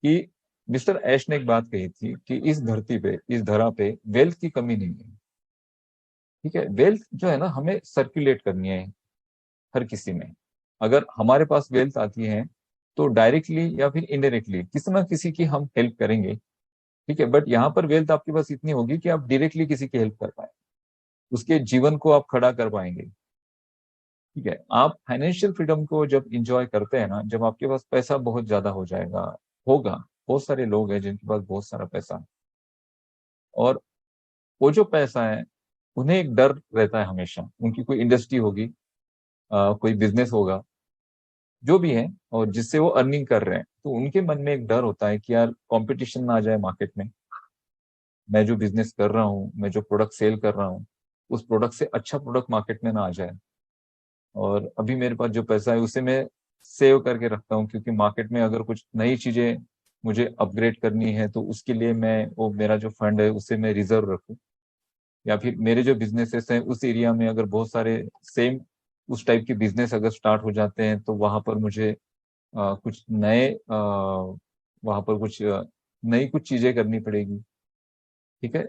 कि मिस्टर ऐश ने एक बात कही थी कि इस धरती पे, इस धरा पे वेल्थ की कमी नहीं है। ठीक है, वेल्थ जो है ना हमें सर्कुलेट करनी है हर किसी में। अगर हमारे पास वेल्थ आती है तो डायरेक्टली या फिर इनडायरेक्टली किसी ना किसी की हम हेल्प करेंगे। ठीक है, बट यहाँ पर वेल्थ आपके पास इतनी होगी कि आप डायरेक्टली किसी की हेल्प कर पाए, उसके जीवन को आप खड़ा कर पाएंगे। ठीक है, आप फाइनेंशियल फ्रीडम को जब इंजॉय करते हैं ना, जब आपके पास पैसा बहुत ज्यादा हो जाएगा, होगा, बहुत सारे लोग हैं जिनके पास बहुत सारा पैसा है, और वो जो पैसा है उन्हें एक डर रहता है हमेशा, उनकी कोई इंडस्ट्री होगी, कोई बिजनेस होगा, जो भी है, और जिससे वो अर्निंग कर रहे हैं, तो उनके मन में एक डर होता है कि यार कंपटीशन ना आ जाए मार्केट में, मैं जो बिजनेस कर रहा हूँ, मैं जो प्रोडक्ट सेल कर रहा हूँ, उस प्रोडक्ट से अच्छा प्रोडक्ट मार्केट में ना आ जाए, और अभी मेरे पास जो पैसा है उसे मैं सेव करके रखता हूँ, क्योंकि मार्केट में अगर कुछ नई चीजें मुझे अपग्रेड करनी है तो उसके लिए मैं वो मेरा जो फंड है उसे मैं रिजर्व रखूँ। या फिर मेरे जो बिजनेसेस हैं उस एरिया में अगर बहुत सारे सेम उस टाइप के बिजनेस अगर स्टार्ट हो जाते हैं तो वहां पर मुझे कुछ नए वहां पर कुछ नई कुछ चीजें करनी पड़ेगी। ठीक है,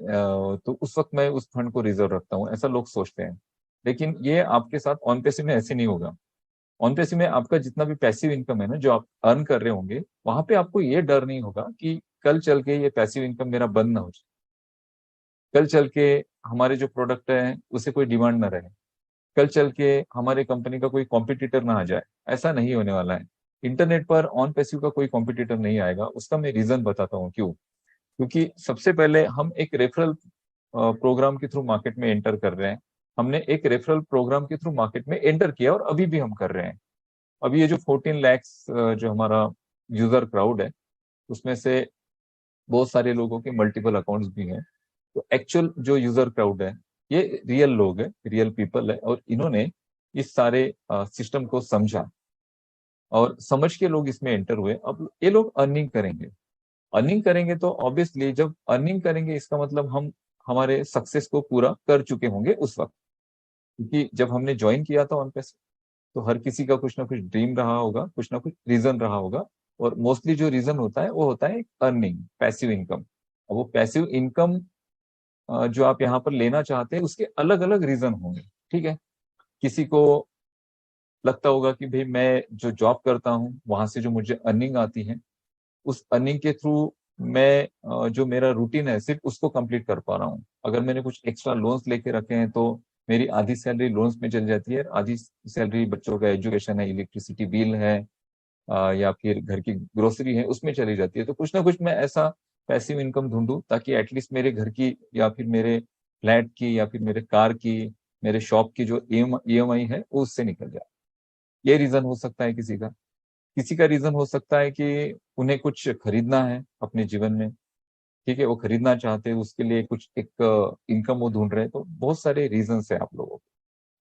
तो उस वक्त मैं उस फंड को रिजर्व रखता हूँ, ऐसा लोग सोचते हैं। लेकिन ये आपके साथ ऑन पैसिव में ऐसे नहीं होगा। ऑन पैसिव में आपका जितना भी पैसिव इनकम है ना, जो आप अर्न कर रहे होंगे, वहां पे आपको ये डर नहीं होगा कि कल चल के ये पैसिव इनकम मेरा बंद ना हो जाए, कल चल के हमारे जो प्रोडक्ट है उसे कोई डिमांड ना रहे, कल चल के हमारे कंपनी का कोई कॉम्पिटिटर ना आ जाए। ऐसा नहीं होने वाला है। इंटरनेट पर ऑन पैसिव का कोई कॉम्पिटिटर नहीं आएगा। उसका मैं रीजन बताता हूँ क्यों। क्योंकि सबसे पहले हम एक रेफरल प्रोग्राम के थ्रू मार्केट में एंटर कर रहे हैं। हमने एक रेफरल प्रोग्राम के थ्रू मार्केट में एंटर किया और अभी भी हम कर रहे हैं। अभी ये जो 14 lakhs जो हमारा यूजर क्राउड है, उसमें से बहुत सारे लोगों के मल्टीपल अकाउंट्स भी हैं। तो एक्चुअल जो यूजर क्राउड है, ये रियल लोग है, रियल पीपल है, और इन्होंने इस सारे सिस्टम को समझा, और समझ के लोग इसमें एंटर हुए। अब ये लोग अर्निंग करेंगे। अर्निंग करेंगे तो ऑब्वियसली जब अर्निंग करेंगे इसका मतलब हम हमारे सक्सेस को पूरा कर चुके होंगे उस वक्त। क्योंकि जब हमने ज्वाइन किया था ऑन पैसिव, तो हर किसी का कुछ ना कुछ ड्रीम रहा होगा, कुछ ना कुछ रीजन रहा होगा। और मोस्टली जो रीजन होता है वो होता है अर्निंग, पैसिव इनकम। अब वो पैसिव इनकम जो आप यहाँ पर लेना चाहते हैं उसके अलग अलग रीजन होंगे। ठीक है, किसी को लगता होगा कि भाई मैं जो जॉब करता हूँ वहां से जो मुझे अर्निंग आती है, उस अर्निंग के थ्रू मैं जो मेरा रूटीन है सिर्फ उसको कंप्लीट कर पा रहा हूँ। अगर मैंने कुछ एक्स्ट्रा लोन्स लेके रखे हैं तो मेरी आधी सैलरी लोन्स में चली जाती है, आधी सैलरी बच्चों का एजुकेशन है, इलेक्ट्रिसिटी बिल है, या फिर घर की ग्रोसरी है, उसमें चली जाती है। तो कुछ ना कुछ मैं ऐसा पैसिव इनकम ढूंढूं ताकि एटलीस्ट मेरे घर की, या फिर मेरे फ्लैट की, या फिर मेरे कार की, मेरे शॉप की जो ईएमआई है वो उससे निकल जाए। ये रीजन हो सकता है किसी का। किसी का रीजन हो सकता है कि उन्हें कुछ खरीदना है अपने जीवन में। ठीक है, वो खरीदना चाहते हैं, उसके लिए कुछ एक इनकम वो ढूंढ रहे हैं। तो बहुत सारे रीजंस है आप लोगों को,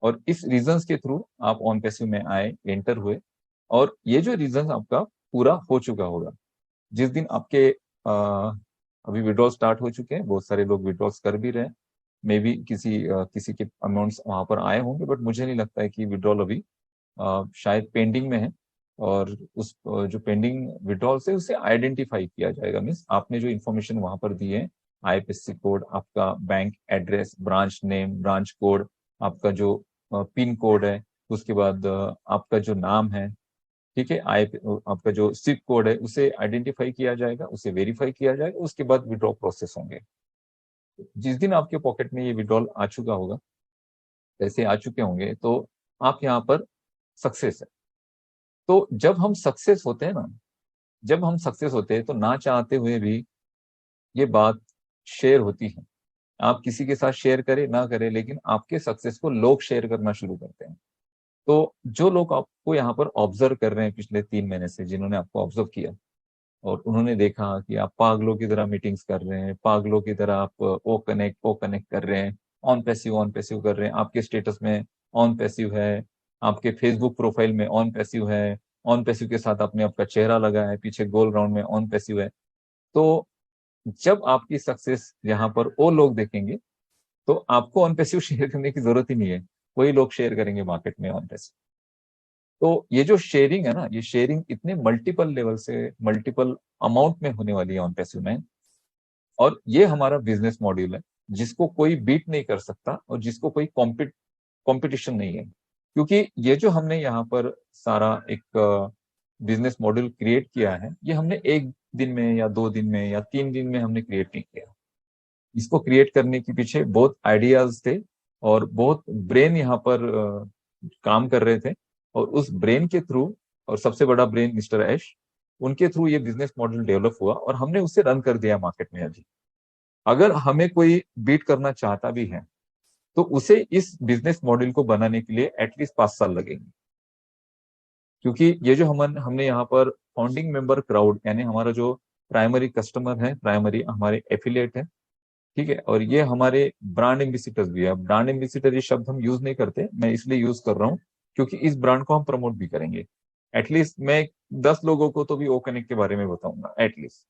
और इस रीजंस के थ्रू आप ऑन पैसिव में आए, एंटर हुए। और ये जो रीजन आपका पूरा हो चुका होगा, जिस दिन आपके अभी विड्रॉल स्टार्ट हो चुके हैं, बहुत सारे लोग विड्रॉल्स कर भी रहे हैं। मे बी किसी के अमाउंट्स वहां पर आए होंगे, बट मुझे नहीं लगता है कि विड्रॉल अभी शायद पेंडिंग में है। और उस जो पेंडिंग विड्रॉल्स है उसे आइडेंटिफाई किया जाएगा। मीन्स आपने जो इन्फॉर्मेशन वहां पर दी है, आईएफएससी कोड, आपका bank address, branch name, branch code, आपका जो पिन कोड है, उसके बाद आपका जो नाम है, ठीक है, आई आपका जो सिप कोड है, उसे आइडेंटिफाई किया जाएगा, उसे वेरीफाई किया जाएगा, उसके बाद विड्रॉ प्रोसेस होंगे। जिस दिन आपके पॉकेट में ये विड्रॉल आ चुका होगा, पैसे आ चुके होंगे, तो आप यहाँ पर सक्सेस है। तो जब हम सक्सेस होते हैं ना, जब हम सक्सेस होते हैं तो ना चाहते हुए भी ये बात शेयर होती है। आप किसी के साथ शेयर करें ना करें, लेकिन आपके सक्सेस को लोग शेयर करना शुरू करते हैं। तो जो लोग आपको यहाँ पर ऑब्जर्व कर रहे हैं पिछले 3 महीने से, जिन्होंने आपको ऑब्जर्व किया और उन्होंने देखा कि आप पागलों की तरह मीटिंग्स कर रहे हैं, पागलों की तरह आप ओ कनेक्ट कर रहे हैं, ऑन पैसिव कर रहे हैं, आपके स्टेटस में ऑन पैसिव है, आपके फेसबुक प्रोफाइल में ऑन पैसिव है, ऑन पैसिव के साथ आपने आपका चेहरा लगा है पीछे गोल राउंड में, ऑन पैसिव है। तो जब आपकी सक्सेस यहाँ पर वो लोग देखेंगे, तो आपको ऑन पैसिव शेयर करने की जरूरत ही नहीं है, वही लोग शेयर करेंगे मार्केट में ऑन पैसिव। तो ये जो शेयरिंग है ना, ये शेयरिंग इतने मल्टीपल लेवल से मल्टीपल अमाउंट में होने वाली है ऑन पैसिव में। और ये हमारा बिजनेस मॉड्यूल है जिसको कोई बीट नहीं कर सकता और जिसको कोई कंपटीशन नहीं है। क्योंकि ये जो हमने यहाँ पर सारा एक बिजनेस मॉड्यूल क्रिएट किया है, ये हमने एक दिन में या 2 दिन में या 3 दिन में हमने क्रिएट नहीं किया। इसको क्रिएट करने के पीछे बहुत आइडियाज थे और बहुत ब्रेन यहाँ पर काम कर रहे थे। और उस ब्रेन के थ्रू, और सबसे बड़ा ब्रेन मिस्टर ऐश, उनके थ्रू ये बिजनेस मॉडल डेवलप हुआ और हमने उसे रन कर दिया मार्केट में। अभी अगर हमें कोई बीट करना चाहता भी है तो उसे इस बिजनेस मॉडल को बनाने के लिए एटलीस्ट 5 साल लगेंगे। क्योंकि ये जो हमने यहाँ पर फाउंडिंग मेंबर क्राउड, यानी हमारा जो प्राइमरी कस्टमर है, प्राइमरी हमारे एफिलिएट है, ठीक है, और ये हमारे ब्रांड एम्बेसिडर्स भी है। ब्रांड एम्बेसिडर ये शब्द हम यूज नहीं करते, मैं इसलिए यूज कर रहा हूँ क्योंकि इस ब्रांड को हम प्रमोट भी करेंगे। एटलीस्ट मैं 10 लोगों को तो भी ओ कनेक्ट के बारे में बताऊंगा एटलीस्ट।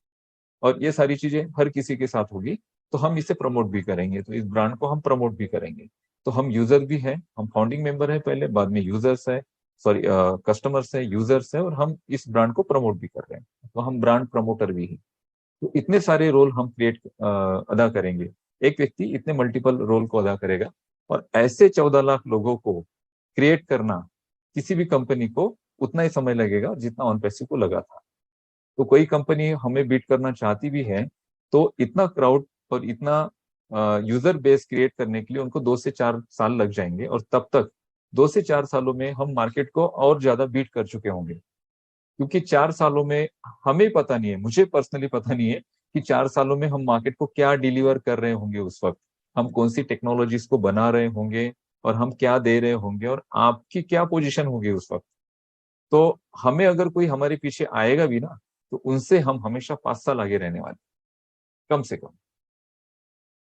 और ये सारी चीजें हर किसी के साथ होगी, तो हम इसे प्रमोट भी करेंगे, तो इस ब्रांड को हम प्रमोट भी करेंगे। तो हम यूजर भी है, हम फाउंडिंग मेंबर है पहले, बाद में यूजर्स है, सॉरी कस्टमर्स है, यूजर्स है, और हम इस ब्रांड को प्रमोट भी कर रहे हैं, तो हम ब्रांड प्रमोटर भी है। तो इतने सारे रोल हम अदा करेंगे। एक व्यक्ति इतने मल्टीपल रोल को अदा करेगा, और ऐसे 14 लाख लोगों को क्रिएट करना किसी भी कंपनी को उतना ही समय लगेगा जितना ऑन पैसिव को लगा था। तो कोई कंपनी हमें बीट करना चाहती भी है तो इतना क्राउड और इतना यूजर बेस क्रिएट करने के लिए उनको 2 से 4 साल लग जाएंगे, और तब तक 2 से 4 सालों में हम मार्केट को और ज्यादा बीट कर चुके होंगे। क्योंकि 4 सालों में हमें पता नहीं है, मुझे पर्सनली पता नहीं है कि 4 सालों में हम मार्केट को क्या डिलीवर कर रहे होंगे। उस वक्त हम कौन सी टेक्नोलॉजीज को बना रहे होंगे और हम क्या दे रहे होंगे और आपकी क्या पोजीशन होगी उस वक्त। तो हमें अगर कोई हमारे पीछे आएगा भी ना, तो उनसे हम हमेशा 5 साल आगे रहने वाले, कम से कम।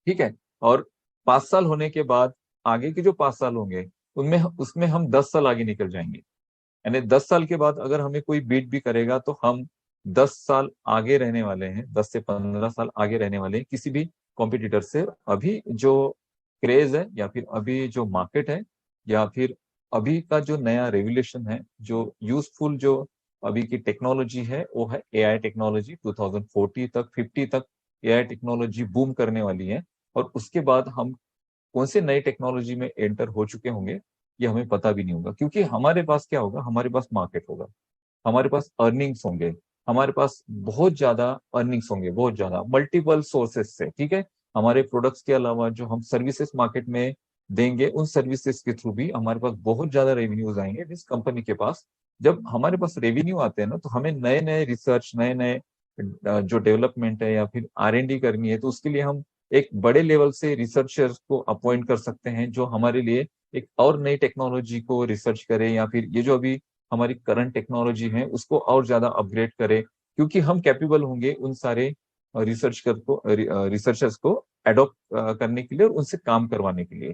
ठीक है। और 5 साल होने के बाद आगे के जो 5 साल होंगे उनमें उसमें हम 10 साल आगे निकल जाएंगे। यानी 10 साल के बाद अगर हमें कोई बीट भी करेगा तो हम 10 साल आगे रहने वाले हैं, 10 से 15 साल आगे रहने वाले हैं किसी भी कॉम्पिटिटर से। अभी जो क्रेज है, या फिर अभी जो मार्केट है, या फिर अभी का जो नया रेगुलेशन है, जो यूजफुल जो अभी की टेक्नोलॉजी है, वो है एआई टेक्नोलॉजी। 2040 तक 50 तक एआई टेक्नोलॉजी बूम करने वाली है। और उसके बाद हम कौन से नए टेक्नोलॉजी में एंटर हो चुके होंगे ये हमें पता भी नहीं होगा। क्योंकि हमारे पास क्या होगा, हमारे पास मार्केट होगा, हमारे पास अर्निंग्स होंगे, हमारे पास बहुत ज्यादा अर्निंग्स होंगे, बहुत ज्यादा मल्टीपल सोर्सेस से। ठीक है। हमारे प्रोडक्ट्स के अलावा जो हम सर्विसेज मार्केट में देंगे, उन सर्विसेज के थ्रू भी हमारे पास बहुत ज्यादा रेवेन्यूज आएंगे जिस कंपनी के पास। जब हमारे पास रेवेन्यू आते हैं ना, तो हमें नए नए रिसर्च, नए नए जो डेवलपमेंट है या फिर R&D करनी है, तो उसके लिए हम एक बड़े लेवल से रिसर्चर्स को अपॉइंट कर सकते हैं जो हमारे लिए एक और नई टेक्नोलॉजी को रिसर्च करे, या फिर ये जो अभी हमारी करंट टेक्नोलॉजी है उसको और ज्यादा अपग्रेड करे। क्योंकि हम कैपेबल होंगे उन सारे रिसर्चर्स को एडॉप्ट करने के लिए और उनसे काम करवाने के लिए।